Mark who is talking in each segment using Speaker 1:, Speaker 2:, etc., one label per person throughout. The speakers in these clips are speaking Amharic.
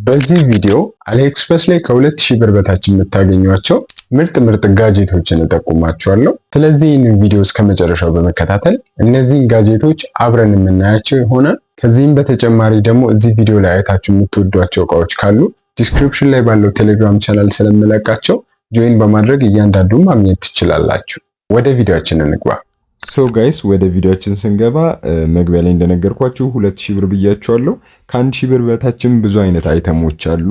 Speaker 1: በዚህ ቪዲዮ አሊኤክስፕረስ ላይ ከ2000 ብር በታች የምታገኟቸው ምርጥ ጋጀቶችን እጠቁማችኋለሁ። ስለዚህ ይህንን ቪዲዮ እስከ መጨረሻው በመከታተል እነዚህን ጋጀቶች አብረን የምናያቸው ይሆናል። ከዚህም በተጨማሪ ደግሞ እዚህ ቪዲዮ ላይ አይታችሁ የምትወዷቸው እቃዎች ካሉ ዲስክሪፕሽን ላይ ባለው ቴሌግራም ቻናል ስለምለቃቸው ጆይን በማድረግ እያንዳንዱን ማግኘት ትችላላችሁ። ወደ ቪዲዮአችን እንግባ።
Speaker 2: ሶ ጋይስ ወደ ቪዲዮአችን ስንገባ መግቢያ ላይ እንደነገርኳችሁ 2000 ብር ብያችኋለሁ። ከ1000 ብር በታችም ብዙ አይነት አይተሞች አሉ።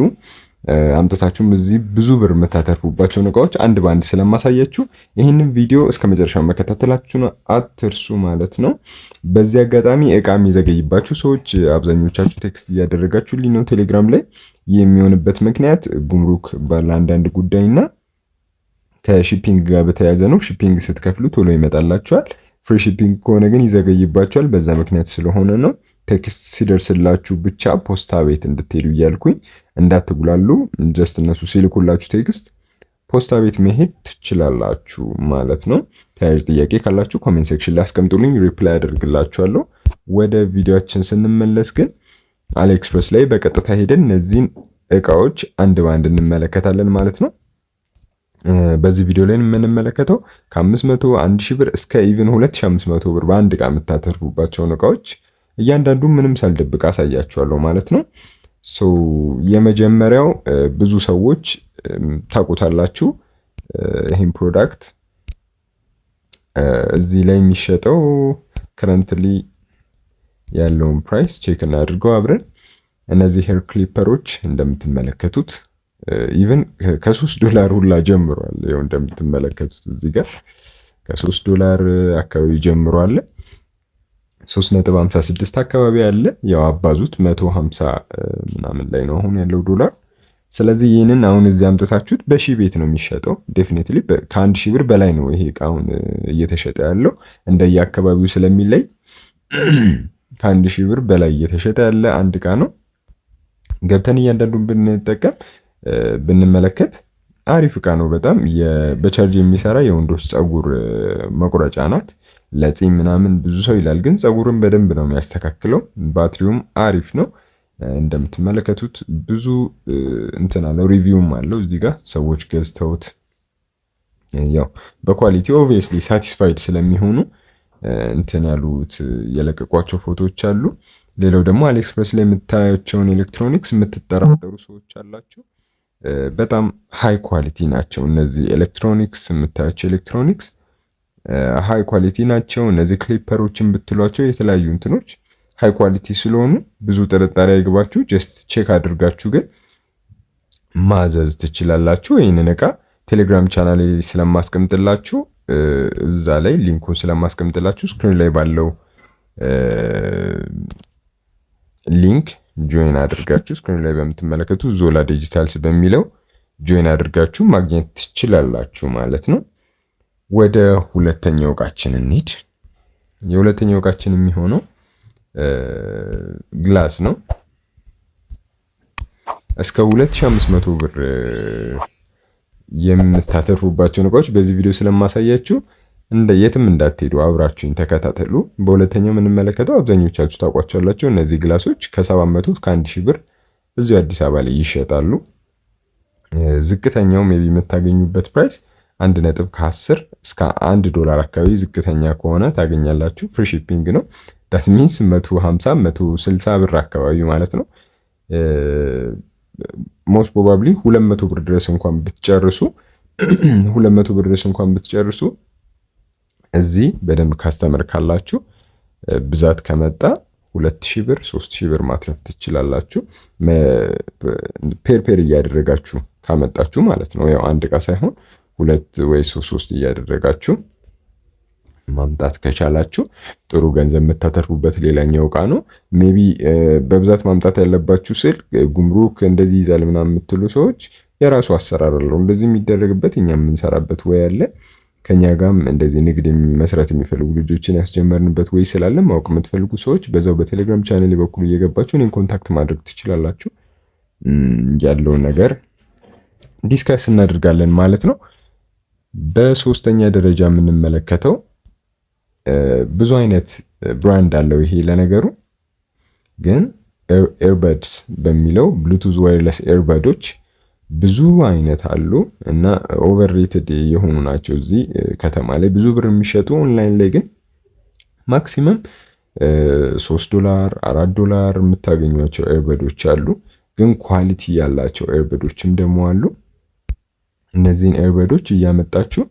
Speaker 2: አምጥታችሁም እዚህ ብዙ ብር የምታተርፉባቸውን እቃዎች አንድ በአንድ ስለማሳያችሁ ይህንን ቪዲዮ እስከ መጨረሻው መከታተላችሁን አትርሱ ማለት ነው። በዚህ አጋጣሚ እቃ የሚዘገይባችሁ ሰዎች አብዛኞቻችሁ ቴክስት እያደረጋችሁልኝ ነው ቴሌግራም ላይ። የሚሆንበት ምክንያት ጉምሩክ ባለ አንዳንድ ጉዳይና ከሺፒንግ ጋር በተያያዘ ነው። ሺፒንግ ስትከፍሉ ቶሎ ይመጣላችኋል። ፍሪ ሺፒንግ ከሆነ ግን ይዘገይባችኋል። በዛ ምክንያት ስለሆነ ነው። ቴክስት ሲደርስላችሁ ብቻ ፖስታ ቤት እንድትሄዱ እያልኩኝ እንዳትጉላሉ። ጀስት እነሱ ሲልኩላችሁ ቴክስት ፖስታ ቤት መሄድ ትችላላችሁ ማለት ነው። ተያያዥ ጥያቄ ካላችሁ ኮሜንት ሴክሽን ላይ አስቀምጡልኝ፣ ሪፕላይ አደርግላችኋለሁ። ወደ ቪዲዮአችን ስንመለስ ግን አሊኤክስፕረስ ላይ በቀጥታ ሄደን እነዚህን እቃዎች አንድ በአንድ እንመለከታለን ማለት ነው። በዚህ ቪዲዮ ላይ የምንመለከተው ከ500 1000 ብር እስከ ኢቭን 2500 ብር በአንድ እቃ የምታተርፉባቸውን እቃዎች እያንዳንዱ ምንም ሳልደብቅ አሳያችኋለሁ ማለት ነው። ሶ የመጀመሪያው ብዙ ሰዎች ታውቁታላችሁ። ይሄን ፕሮዳክት እዚህ ላይ የሚሸጠው ከረንትሊ ያለውን ፕራይስ ቼክ እናድርገው አብረን። እነዚህ ሄር ክሊፐሮች እንደምትመለከቱት ኢቭን $3 ሁላ ጀምሯል። ይኸው እንደምትመለከቱት እዚህ ጋር $3 አካባቢ ጀምሯል። 3.56 አካባቢ አለ። ያው አባዙት 150 ምናምን ላይ ነው አሁን ያለው ዶላር። ስለዚህ ይህንን አሁን እዚህ አምጥታችሁት በሺህ ቤት ነው የሚሸጠው። ዴፊኒትሊ ከ1000 ብር በላይ ነው ይሄ እቃ አሁን እየተሸጠ ያለው እንደየአካባቢው ስለሚለይ ከ1000 ብር በላይ እየተሸጠ ያለ አንድ እቃ ነው። ገብተን እያንዳንዱን ብንመለከት አሪፍ እቃ ነው በጣም። በቻርጅ የሚሰራ የወንዶች ፀጉር መቁረጫ ናት። ለጺም ምናምን ብዙ ሰው ይላል፣ ግን ፀጉርን በደንብ ነው የሚያስተካክለው። ባትሪውም አሪፍ ነው እንደምትመለከቱት። ብዙ እንትን አለው፣ ሪቪውም አለው እዚህ ጋር ሰዎች ገዝተውት ያው በኳሊቲ ኦብቪየስሊ ሳቲስፋይድ ስለሚሆኑ እንትን ያሉት የለቀቋቸው ፎቶዎች አሉ። ሌላው ደግሞ አሊኤክስፕረስ ላይ የምታያቸውን ኤሌክትሮኒክስ የምትጠራጠሩ ሰዎች አላችሁ። በጣም ሃይ ኳሊቲ ናቸው እነዚህ ኤሌክትሮኒክስ። የምታያቸው ኤሌክትሮኒክስ ሃይ ኳሊቲ ናቸው። እነዚህ ክሊፐሮችን ብትሏቸው የተለያዩ እንትኖች ሃይ ኳሊቲ ስለሆኑ ብዙ ጥርጣሬ አይግባችሁ። ጀስት ቼክ አድርጋችሁ ግን ማዘዝ ትችላላችሁ። ይህንን እቃ ቴሌግራም ቻናል ላይ ስለማስቀምጥላችሁ እዛ ላይ ሊንኩን ስለማስቀምጥላችሁ ስክሪን ላይ ባለው ሊንክ ጆይን አድርጋችሁ ስክሪን ላይ በምትመለከቱ ዞላ ዲጂታልስ በሚለው ጆይን አድርጋችሁ ማግኘት ትችላላችሁ ማለት ነው። ወደ ሁለተኛው እቃችን እንሂድ። የሁለተኛው እቃችን የሚሆነው ግላስ ነው። እስከ 2500 ብር የምታተርፉባቸውን እቃዎች በዚህ ቪዲዮ ስለማሳያችሁ የትም እንዳትሄዱ አብራችሁኝ ተከታተሉ። በሁለተኛው የምንመለከተው አብዛኞቻችሁ ታውቋቸዋላችሁ። እነዚህ ግላሶች ከ700 እስከ 1000 ብር እዚሁ አዲስ አበባ ላይ ይሸጣሉ። ዝቅተኛው ሜቢ የምታገኙበት ፕራይስ 1.10 እስከ $1 አካባቢ ዝቅተኛ ከሆነ ታገኛላችሁ። ፍሪ ሺፒንግ ነው። ዳት ሚንስ 150 160 ብር አካባቢ ማለት ነው። ሞስት ፕሮባብሊ 200 ብር ድረስ እንኳን ብትጨርሱ እዚህ በደንብ ካስተመር ካላችሁ ብዛት ከመጣ 2000 ብር 3000 ብር ማትረፍ ትችላላችሁ። ፔር እያደረጋችሁ ካመጣችሁ ማለት ነው። ያው አንድ እቃ ሳይሆን 2 ወይ 3 እያደረጋችሁ ማምጣት ከቻላችሁ ጥሩ ገንዘብ የምታተርፉበት ሌላኛው እቃ ነው። ሜቢ በብዛት ማምጣት ያለባችሁ ስል ጉምሩክ እንደዚህ ይዛል ምናምን የምትሉ ሰዎች የራሱ አሰራር አለው እንደዚህ የሚደረግበት። እኛ የምንሰራበት ወይ አለ። ከኛ ጋርም እንደዚህ ንግድ መስራት የሚፈልጉ ልጆችን ያስጀመርንበት ወይ ስላለ ማወቅ የምትፈልጉ ሰዎች በዛው በቴሌግራም ቻናል በኩል እየገባችሁ እኔን ኮንታክት ማድረግ ትችላላችሁ። ያለውን ነገር ዲስከስ እናደርጋለን ማለት ነው። በሶስተኛ ደረጃ የምንመለከተው ብዙ አይነት ብራንድ አለው። ይሄ ለነገሩ ግን ኤርበድስ በሚለው ብሉቱዝ ዋየርለስ ኤርበዶች ብዙ አይነት አሉ እና ኦቨርሬትድ የሆኑ ናቸው። እዚህ ከተማ ላይ ብዙ ብር የሚሸጡ ኦንላይን ላይ ግን ማክሲመም $3 $4 የምታገኟቸው ኤርበዶች አሉ። ግን ኳሊቲ ያላቸው ኤርበዶችም ደግሞ አሉ። እነዚህን ኤርበዶች እያመጣችሁ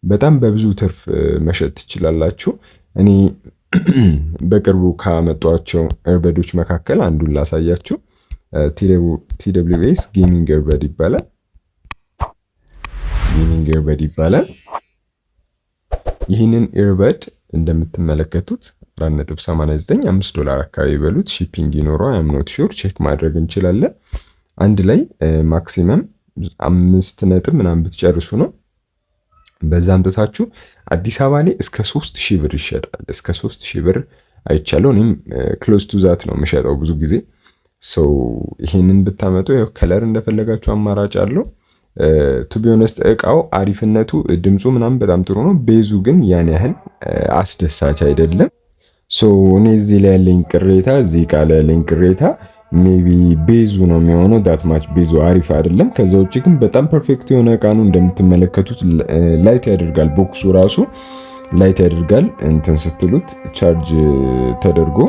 Speaker 2: በጣም በብዙ ትርፍ መሸጥ ትችላላችሁ። እኔ በቅርቡ ካመጧቸው ኤርበዶች መካከል አንዱን ላሳያችሁ። TWS ጌሚንግ ኤርበድ ይባላል። ጌሚንግ ኤርበድ ይባላል። ይህንን ኤርበድ እንደምትመለከቱት $4.89 $5 አካባቢ በሉት ሺፒንግ ይኖረው አም ኖት ሹር ቼክ ማድረግ እንችላለን። አንድ ላይ ማክሲመም 5 ነጥብ ምናምን ብትጨርሱ ነው። በዛ አምጥታችሁ አዲስ አበባ ላይ እስከ 3000 ብር ይሸጣል። እስከ 3000 ብር አይቻለሁ። እኔም ክሎዝ ቱ ዛት ነው የምሸጠው ብዙ ጊዜ። ሶ ይሄንን ብታመጡ ያው ከለር እንደፈለጋችሁ አማራጭ አለው። ቱ ቢ ኦነስት እቃው አሪፍነቱ ድምፁ ምናምን በጣም ጥሩ ነው። ቤዙ ግን ያን ያህል አስደሳች አይደለም። ሶ እኔ እዚህ ላይ ያለኝ ቅሬታ እዚህ እቃ ላይ ያለኝ ቅሬታ ሜቢ ቤዙ ነው የሚሆነው። ዳት ማች ቤዙ አሪፍ አይደለም። ከዛ ውጭ ግን በጣም ፐርፌክት የሆነ እቃ ነው። እንደምትመለከቱት ላይት ያደርጋል። ቦክሱ ራሱ ላይት ያደርጋል። እንትን ስትሉት ቻርጅ ተደርጎ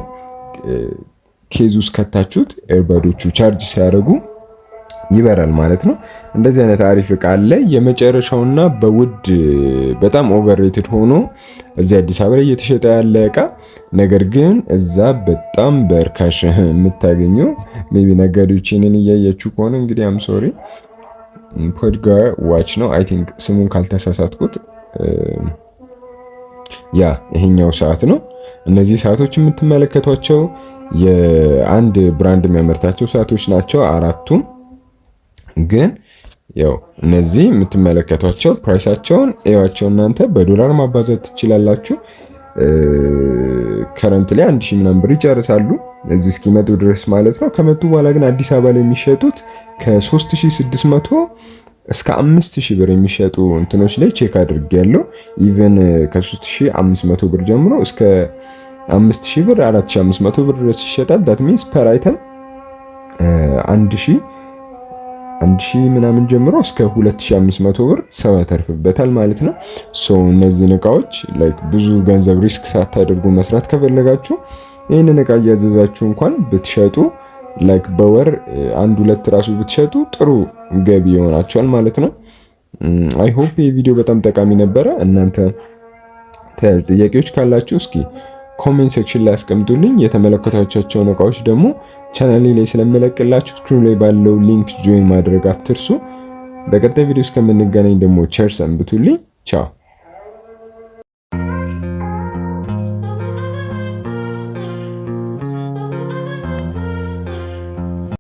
Speaker 2: ኬዝ ውስጥ ከታችሁት ኤርባዶቹ ቻርጅ ሲያደርጉ ይበራል ማለት ነው። እንደዚህ አይነት አሪፍ እቃ አለ። የመጨረሻውና በውድ በጣም ኦቨርሬትድ ሆኖ እዚህ አዲስ አበባ ላይ እየተሸጠ ያለ እቃ ነገር ግን እዛ በጣም በርካሽ የምታገኘው ሜቢ ነጋዴዎችን እያያችሁ ከሆነ እንግዲህ አም ሶሪ ፖድጋር ዋች ነው አይ ቲንክ ስሙን ካልተሳሳትኩት። ያ ይሄኛው ሰዓት ነው። እነዚህ ሰዓቶች የምትመለከቷቸው የአንድ ብራንድ የሚያመርታቸው ሰዓቶች ናቸው አራቱም። ግን ያው እነዚህ የምትመለከቷቸው ፕራይሳቸውን እያቸው እናንተ በዶላር ማባዛት ትችላላችሁ። ከረንት ላይ 1000 ምናምን ብር ይጨርሳሉ እዚህ እስኪመጡ ድረስ ማለት ነው። ከመጡ በኋላ ግን አዲስ አበባ ላይ የሚሸጡት ከ3600 እስከ 5000 ብር የሚሸጡ እንትኖች ላይ ቼክ አድርጌያለሁ። ኢቨን ከ3500 ብር ጀምሮ እስከ 5000 ብር 4500 ብር ድረስ ይሸጣል። ዳት ሚንስ ፐር አይተም 1000 ምናምን ጀምሮ እስከ 2500 ብር ሰው ያተርፍበታል ማለት ነው። ሶ እነዚህን እቃዎች ላይክ ብዙ ገንዘብ ሪስክ ሳታደርጉ መስራት ከፈለጋችሁ ይህንን እቃ እያዘዛችሁ እንኳን ብትሸጡ ላይክ በወር 1-2 ራሱ ብትሸጡ ጥሩ ገቢ ይሆናችኋል ማለት ነው። አይ ሆፕ ይህ ቪዲዮ በጣም ጠቃሚ ነበረ። እናንተ ጥያቄዎች ካላችሁ እስኪ ኮሜንት ሴክሽን ላይ አስቀምጡልኝ። የተመለከታችኋቸውን እቃዎች ደግሞ ቻናሌ ላይ ስለምለቅላችሁ ስክሪን ላይ ባለው ሊንክ ጆይን ማድረግ አትርሱ። በቀጣይ ቪዲዮ እስከምንገናኝ ደግሞ ቸር ሰንብቱልኝ። ቻው